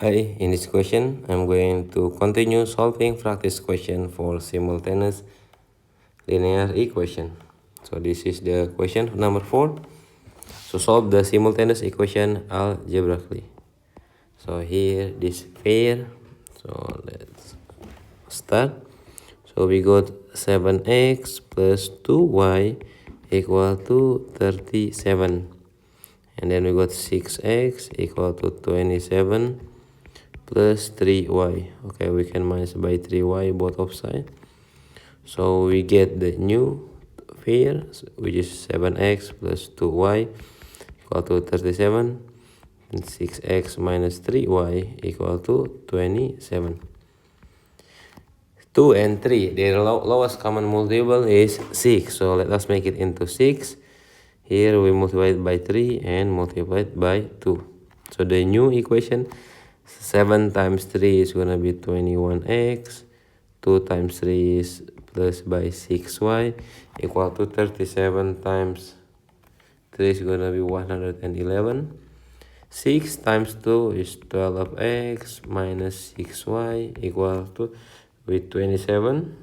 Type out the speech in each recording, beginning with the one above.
Hi, in this question, I'm going to continue solving practice question for simultaneous linear equation. So this is the question number 4. So solve the simultaneous equation algebraically. So here this pair. So let's start. So we got 7x plus 2y equal to 37. And then we got 6x equal to 27 plus 3y. Okay, we can minus by 3y both of sides. So we get the new pair, which is 7x plus 2y equal to 37. And 6x minus 3y equal to 27. 2 and 3, their lowest common multiple is 6. So let us make it into 6. Here we multiply it by 3 and multiply it by 2. So the new equation, 7 times 3 is going to be 21x. 2 times 3 is plus by 6y equal to 37 times 3 is going to be 111. 6 times 2 is 12x minus 6y equal to with 27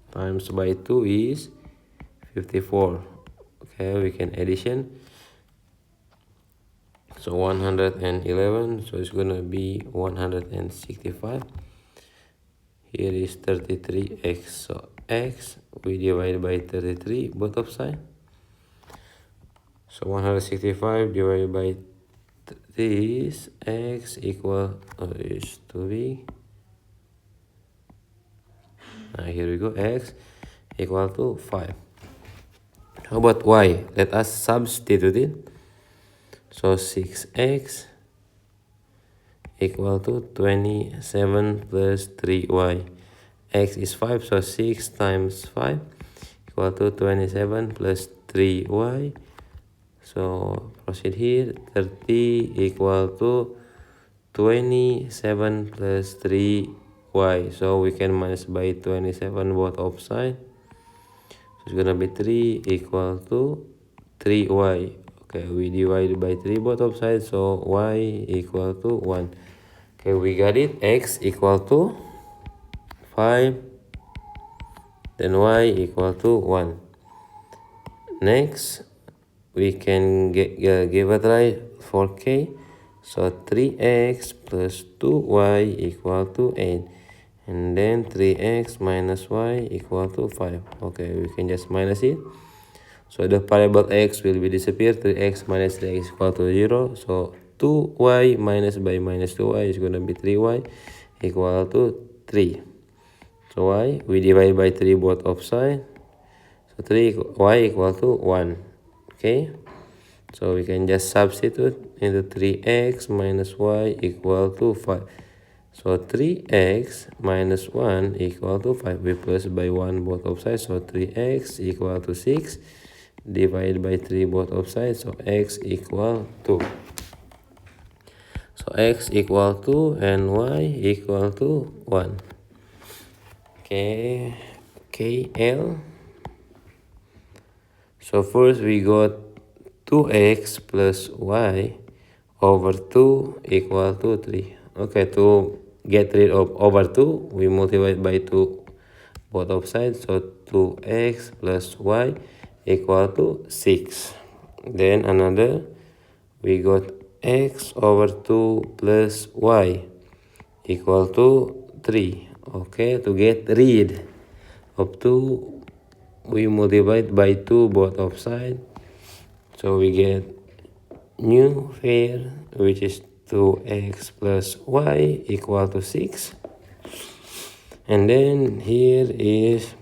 times by 2 is 54. Okay, we can addition. So 111, so it's gonna be 165. Here is 33x, so x we divide by 33 both of sides. So 165 divided by this x equal is too big. Here we go, x equal to 5. How about y? Let us substitute it. So 6x equal to 27 plus 3y. X is 5, so 6 times 5 equal to 27 plus 3y. So proceed here. 30 equal to 27 plus 3y. So we can minus by 27 both of sides. So it's gonna be 3 equal to 3y. Okay, we divide by 3 both of sides, so y equal to 1. Okay, we got it. X equal to 5, then y equal to 1. Next, we can give a try for k. So 3x plus 2y equal to 8. And then 3x minus y equal to 5. Okay, we can just minus it. So the variable x will be disappear. 3x minus 3x equal to 0. So 2y minus by minus 2y is going to be 3y equal to 3. So y, we divide by 3 both of sides. So 3y equal to 1. Okay. So we can just substitute into 3x minus y equal to 5. So 3x minus 1 equal to 5. We plus by 1 both of sides. So 3x equal to 6. Divide by 3 both of sides. So x equal to. So x equal to and y equal to 1. Okay. KL. So first we got 2x plus y over 2 equal to 3. Okay, to get rid of over 2, we multiply by 2 both of sides. So 2x plus y equal to 6. Then another, we got x over 2 plus y equal to 3. Okay, to get rid of 2, we multiply by 2 both of sides. So we get new pair, which is 2x plus y equal to 6. And then here is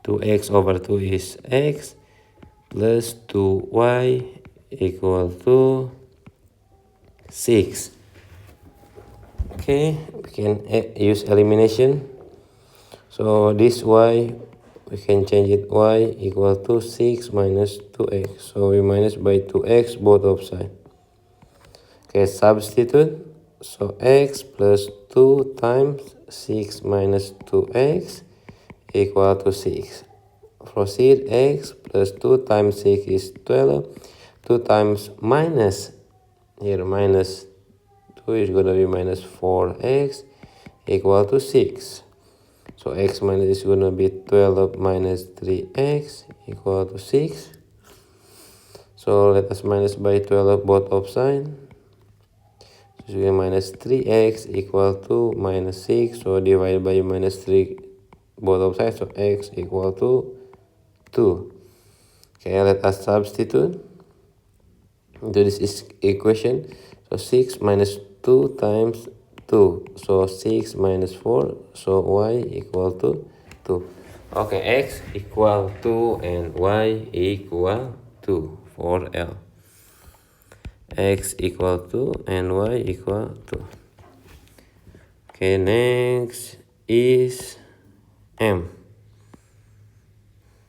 2x over 2 is x plus 2y equal to 6. Okay, we can use elimination. So this y, we can change it y equal to 6 minus 2x. So we minus by 2x both of sides. Okay, substitute. So x plus 2 times 6 minus 2x equal to 6. Proceed. X plus 2 times 6 is 12. 2 times minus, here minus 2 is going to be minus 4x equal to 6. So x minus is going to be 12 minus 3x equal to 6. So let us minus by 12 both of sides. So we have minus 3x equal to minus 6. So divide by minus 3 both of sides. So x equal to 2. Okay, let us substitute into this equation. So 6 minus 2 times 2. So 6 minus 4. So y equal to 2. Okay, x equal 2 and y equal 2 for L. X equal to and y equal to. Okay, next is M.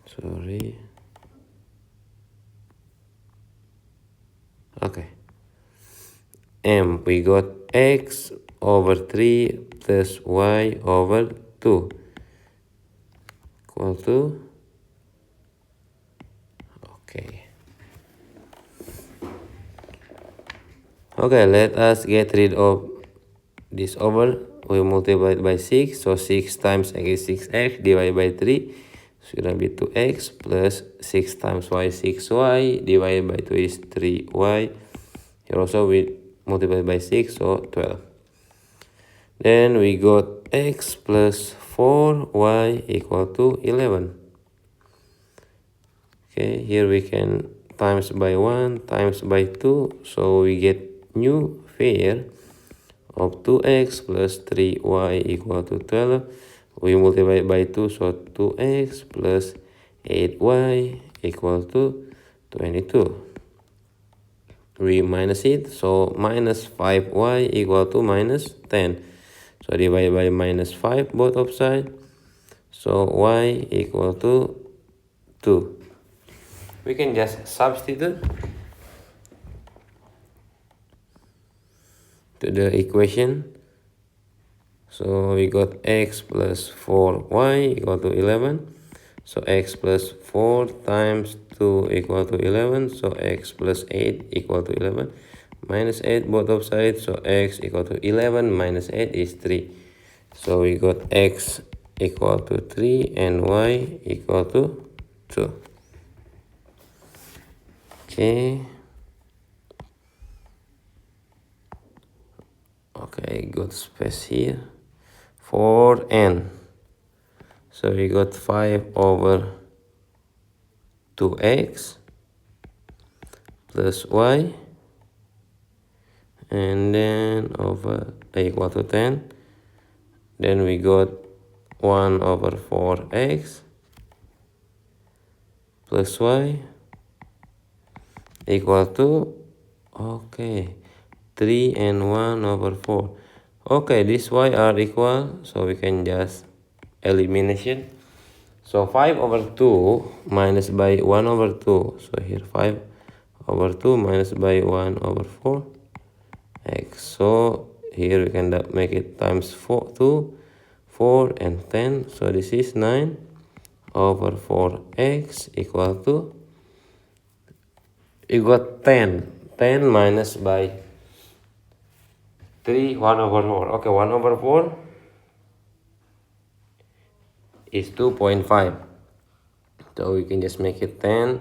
Sorry. Okay. M, we got x over 3 plus y over 2 equal to. Okay. Okay, let us get rid of this over. We multiply it by 6. So 6 times x is 6x divided by 3. So it's going to be 2x plus 6 times y, 6y divided by 2 is 3y. Here also we multiply by 6, so 12. Then we got x plus 4y equal to 11. Okay, here we can times by 1, times by 2. So we get new pair of 2x plus 3y equal to 12. We multiply by 2, so 2x plus 8y equal to 22. We minus it, so minus 5y equal to minus 10. So divide by minus 5 both of sides. So y equal to 2. We can just substitute to the equation. So we got x plus 4y equal to 11. So x plus 4 times 2 equal to 11. So x plus 8 equal to 11. Minus 8 both of sides. So x equal to 11 minus 8 is 3. So we got x equal to 3 and y equal to 2. Okay. Okay, good space here. For n. So we got 5 over 2x plus y. And then over equal to 10. Then we got 1 over 4x plus y equal to, okay, 3 and 1 over 4. Okay, these y are equal, so we can just elimination. So 5 over 2 minus by 1 over 2. So here 5 over 2 minus by 1 over 4 x. So here we can make it times 4, 2, 4 and 10. So this is 9 over 4x equal to, you got 10. 10 minus by 3, 1 over 4. Okay, 1 over 4 is 2.5. So we can just make it 10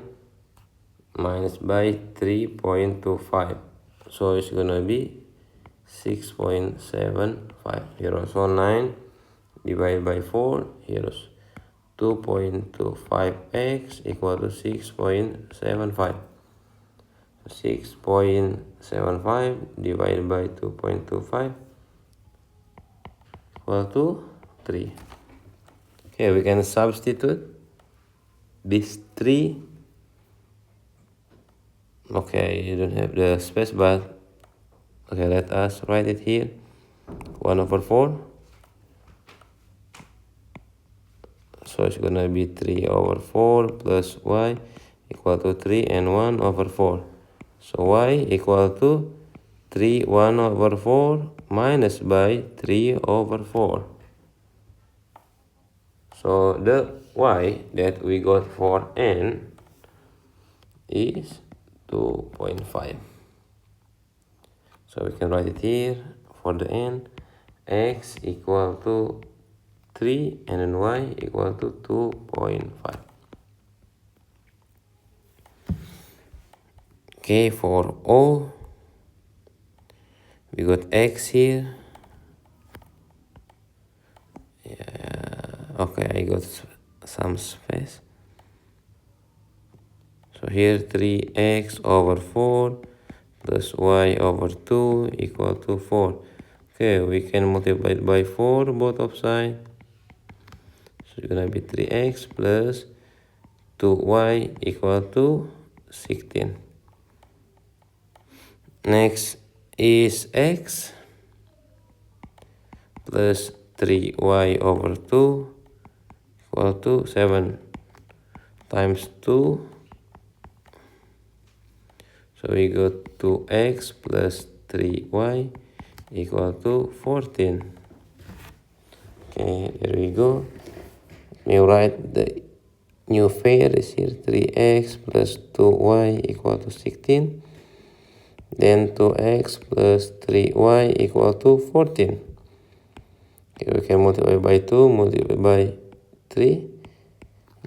minus by 3.25. So it's gonna be 6.75. Here also 9 divided by 4. Here's 2.25x equal to 6.75. 6.75 divided by 2.25 equal to 3. Okay, we can substitute this 3. Okay, you don't have the space, but okay, let us write it here. 1 over 4. So it's gonna be 3 over 4 plus y equal to 3 and 1 over 4. So y equal to 3, 1 over 4 minus by 3 over 4. So the y that we got for n is 2.5. So we can write it here for the n, x equal to 3 and then y equal to 2.5. Okay, for O, we got x here. Yeah, okay, I got some space. So here 3x over 4 plus y over 2 equal to 4. Okay, we can multiply it by 4 both of sides. So it's gonna be 3x plus 2y equal to 16. Next is x plus 3y over 2 equal to 7 times 2. So we got 2x plus 3y equal to 14. Okay, there we go. Let me write the new pair is here, 3x plus 2y equal to 16. Then 2x plus 3y equal to 14. Okay, we can multiply by 2, multiply by 3.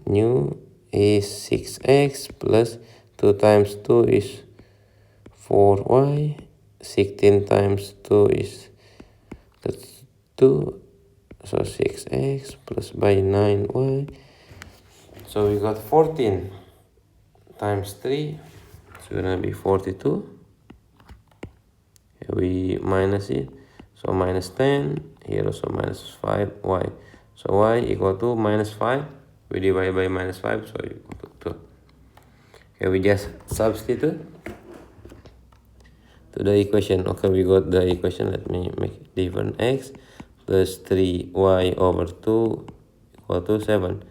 New is 6x plus 2 times 2 is 4y. 16 times 2 is 2. So 6x plus by 9y. So we got 14 times 3. It's gonna be 42. We minus it, so minus 10, here also minus 5y. So y equal to minus 5. We divide by minus 5, so equal to 2. Okay, we just substitute to the equation. Okay, we got the equation. Let me make it different. X plus 3y over 2 equal to 7.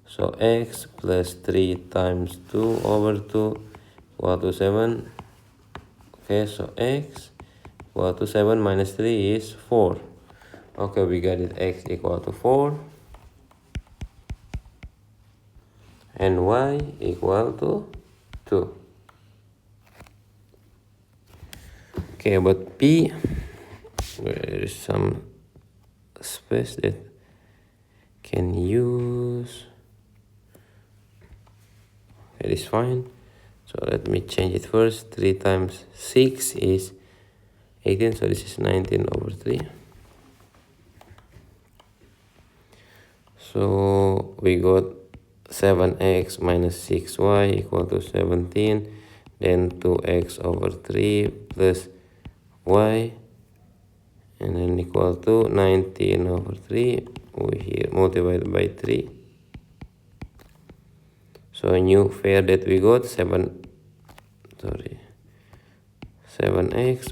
So x plus 3 times 2 over 2 equal to 7. Okay, so x equal to 7 minus 3 is 4. Okay, we got it, x equal to 4. And y equal to 2. Okay, but P, there is some space that can use. It is fine. So let me change it first. 3 times 6 is 18. So this is 19 over 3. So we got 7x minus 6y equal to 17. Then 2x over 3 plus y. And then equal to 19 over 3. We here multiplied by 3. So a new pair that we got 7x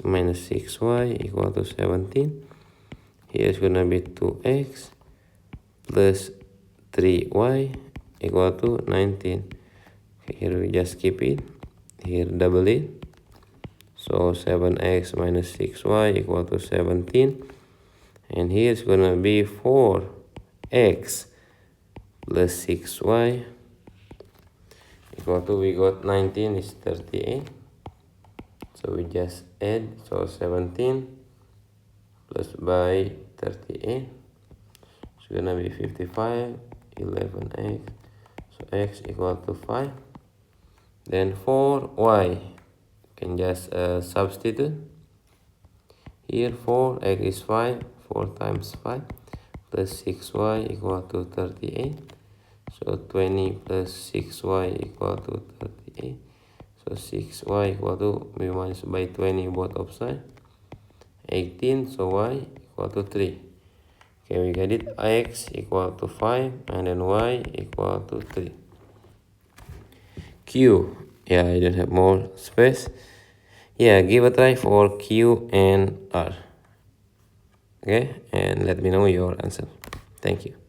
minus 6y equal to 17. Here is gonna be 2x plus 3y equal to 19. Okay, here we just keep it. Here double it. So 7x minus 6y equal to 17. And here is gonna be 4x plus 6y equal to, we got 19 is 38. So we just add, so 17 plus by 38. It's gonna be 55, 11x. So x equal to 5. Then for y, can just substitute. Here 4x is 5, 4 times 5 plus 6y equal to 38. So 20 plus 6y equal to 38. So 6y equal to, we minus by 20 both of sides. 18, so y equal to 3. Okay, we get it. X equal to 5 and then y equal to 3. Q, yeah, I don't have more space. Yeah, give a try for Q and R. Okay, and let me know your answer. Thank you.